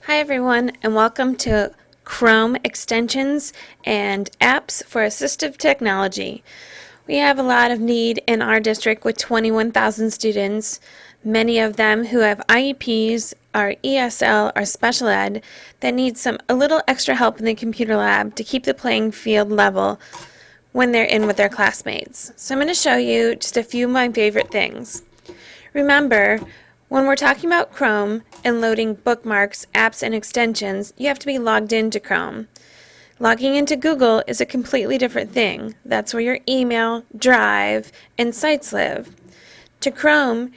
Hi everyone, and welcome to Chrome extensions and apps for assistive technology. We have a lot of need in our district with 21,000 students, many of them who have IEPs, are ESL, or special ed, that need a little extra help in the computer lab to keep the playing field level when they're in with their classmates. So I'm going to show you just a few of my favorite things. Remember, when we're talking about Chrome and loading bookmarks, apps, and extensions, you have to be logged into Chrome. Logging into Google is a completely different thing. That's where your email, Drive, and sites live. To Chrome,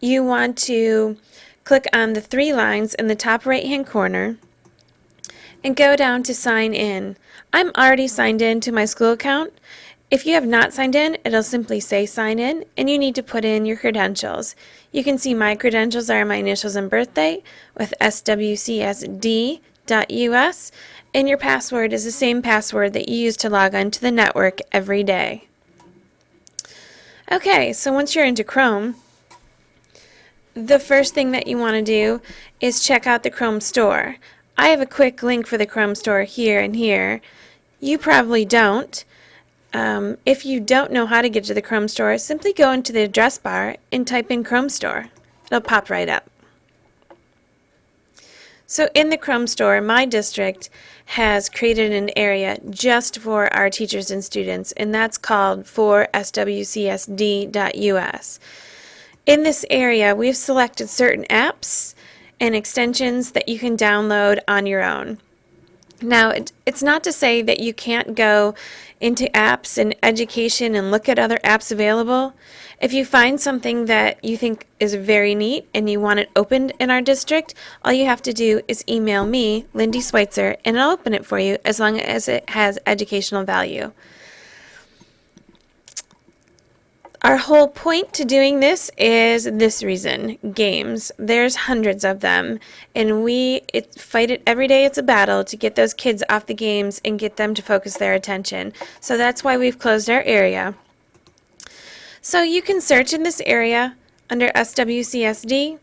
you want to click on the three lines in the top right-hand corner and go down to Sign In. I'm already signed in to my school account. If you have not signed in, it'll simply say sign in, and you need to put in your credentials. You can see my credentials are my initials and birthday with swcsd.us, and your password is the same password that you use to log on to the network every day. Okay, so once you're into Chrome, the first thing that you want to do is check out the Chrome store. I have a quick link for the Chrome store here and here. You probably don't. If you don't know how to get to the Chrome store, simply go into the address bar and type in Chrome store. It'll pop right up. So in the Chrome store, my district has created an area just for our teachers and students, and that's called for swcsd.us. In this area, we've selected certain apps and extensions that you can download on your own. Now, it's not to say that you can't go into apps and education and look at other apps available. If you find something that you think is very neat and you want it opened in our district, all you have to do is email me, Lindy Schweitzer, and I'll open it for you as long as it has educational value. Our whole point to doing this is this reason: games. There's hundreds of them, and we fight it every day. It's a battle to get those kids off the games and get them to focus their attention. So that's why we've closed our area. So you can search in this area under SWCSD.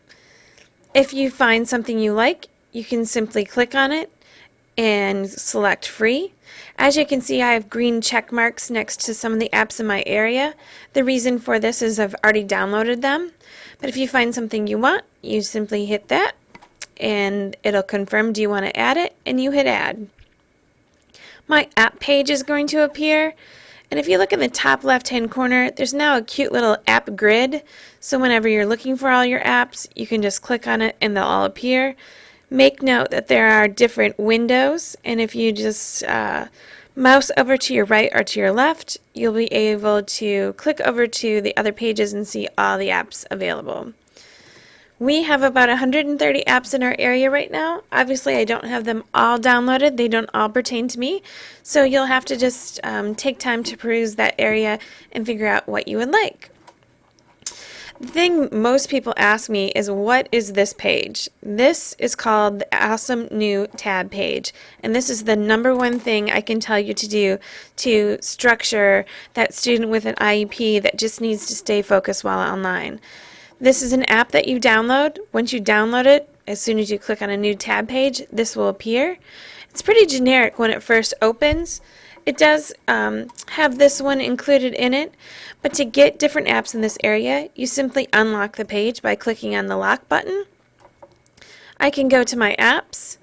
If you find something you like, you can simply click on it and select free. As you can see, I have green check marks next to some of the apps in my area. The reason for this is I've already downloaded them. But if you find something you want, you simply hit that and it'll confirm, do you want to add it? And you hit add. My app page is going to appear. And if you look in the top left-hand corner, there's now a cute little app grid. So whenever you're looking for all your apps, you can just click on it and they'll all appear. Make note that there are different windows, and if you just mouse over to your right or to your left, you'll be able to click over to the other pages and see all the apps available. We have about 130 apps in our area right now. Obviously, I don't have them all downloaded. They don't all pertain to me, so you'll have to just take time to peruse that area and figure out what you would like. The thing most people ask me is, what is this page? This is called the Awesome New Tab page, and this is the #1 thing I can tell you to do to structure that student with an IEP that just needs to stay focused while online. This is an app that you download. Once you download it, as soon as you click on a new tab page, this will appear. It's pretty generic when it first opens. It does have this one included in it, but to get different apps in this area, you simply unlock the page by clicking on the lock button. I can go to my apps,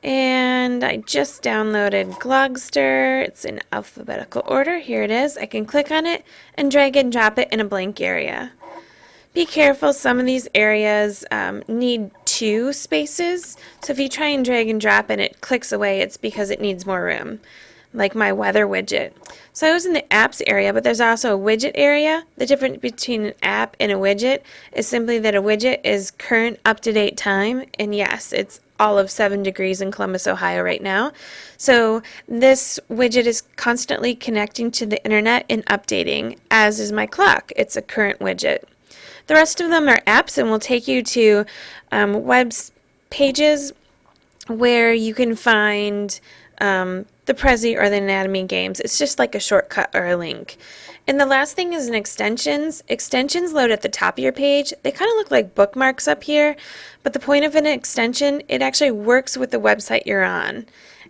and I just downloaded Glogster. It's in alphabetical order. Here it is. I can click on it and drag and drop it in a blank area. Be careful, some of these areas need 2 spaces, so if you try and drag and drop and it clicks away, it's because it needs more room, like my weather widget. So I was in the apps area, but there's also a widget area. The difference between an app and a widget is simply that a widget is current up-to-date time, and yes, it's all of 7 degrees in Columbus, Ohio right now. So this widget is constantly connecting to the internet and updating, as is my clock. It's a current widget. The rest of them are apps and will take you to web pages where you can find the Prezi or the anatomy games. It's just like a shortcut or a link. And the last thing is an extensions. Extensions load at the top of your page. They kind of look like bookmarks up here, but the point of an extension, it actually works with the website you're on.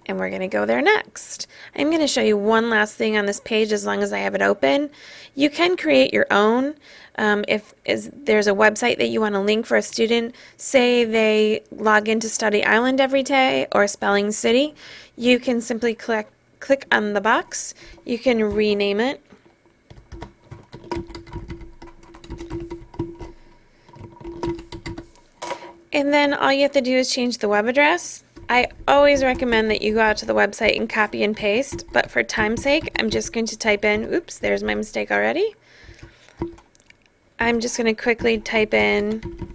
And we're going to go there next. I'm going to show you one last thing on this page as long as I have it open. You can create your own. If there's a website that you want to link for a student, say they log into Study Island every day or Spelling City, you can simply click on the box. You can rename it. And then all you have to do is change the web address. I always recommend that you go out to the website and copy and paste, but for time's sake, I'm just going to type in, oops, there's my mistake already. I'm just going to quickly type in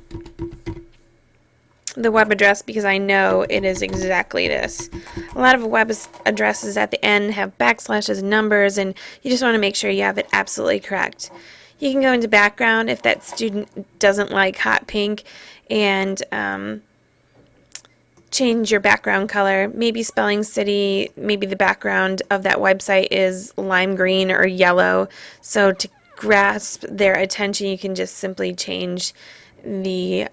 the web address because I know it is exactly this. A lot of web addresses at the end have backslashes, numbers, and you just want to make sure you have it absolutely correct. You can go into background if that student doesn't like hot pink and change your background color. Maybe Spelling City, maybe the background of that website is lime green or yellow. So to grasp their attention, you can just simply change the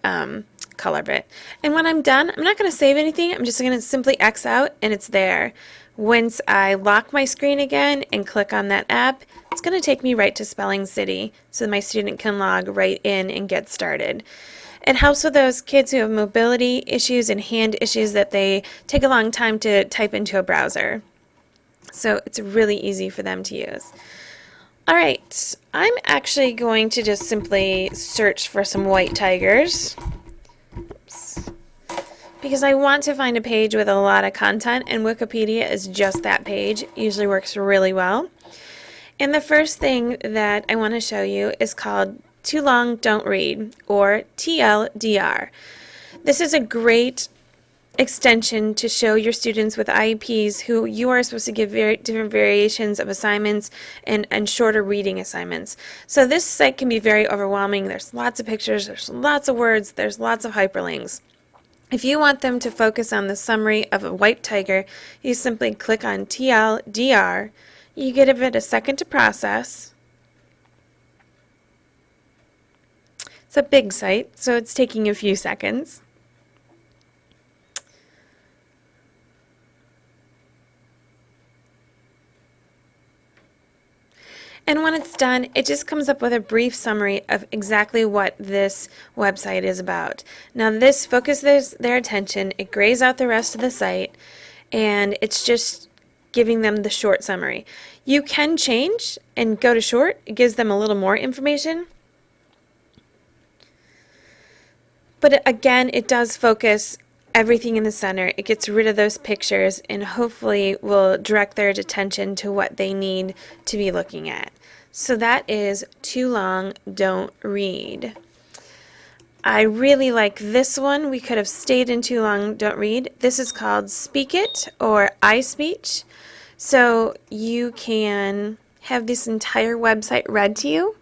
color of it. And when I'm done, I'm not going to save anything. I'm just going to simply X out and it's there. Once I lock my screen again and click on that app, it's going to take me right to Spelling City so my student can log right in and get started. It helps with those kids who have mobility issues and hand issues that they take a long time to type into a browser. So it's really easy for them to use. Alright, I'm actually going to just simply search for some white tigers. Oops. Because I want to find a page with a lot of content, and Wikipedia is just that page. It usually works really well. And the first thing that I want to show you is called Too Long Don't Read, or TLDR. This is a great extension to show your students with IEPs who you are supposed to give very different variations of assignments and shorter reading assignments. So this site can be very overwhelming. There's lots of pictures, there's lots of words, there's lots of hyperlinks. If you want them to focus on the summary of a white tiger, you simply click on TLDR. You give it a second to process. It's a big site, so it's taking a few seconds. And when it's done, it just comes up with a brief summary of exactly what this website is about. Now this focuses their attention, it grays out the rest of the site, and it's just giving them the short summary. You can change and go to short. It gives them a little more information. But again, it does focus everything in the center. It gets rid of those pictures and hopefully will direct their attention to what they need to be looking at. So that is Too Long Don't Read. I really like this one. We could have stayed in Too Long Don't Read. This is called Speak It or iSpeech. So you can have this entire website read to you.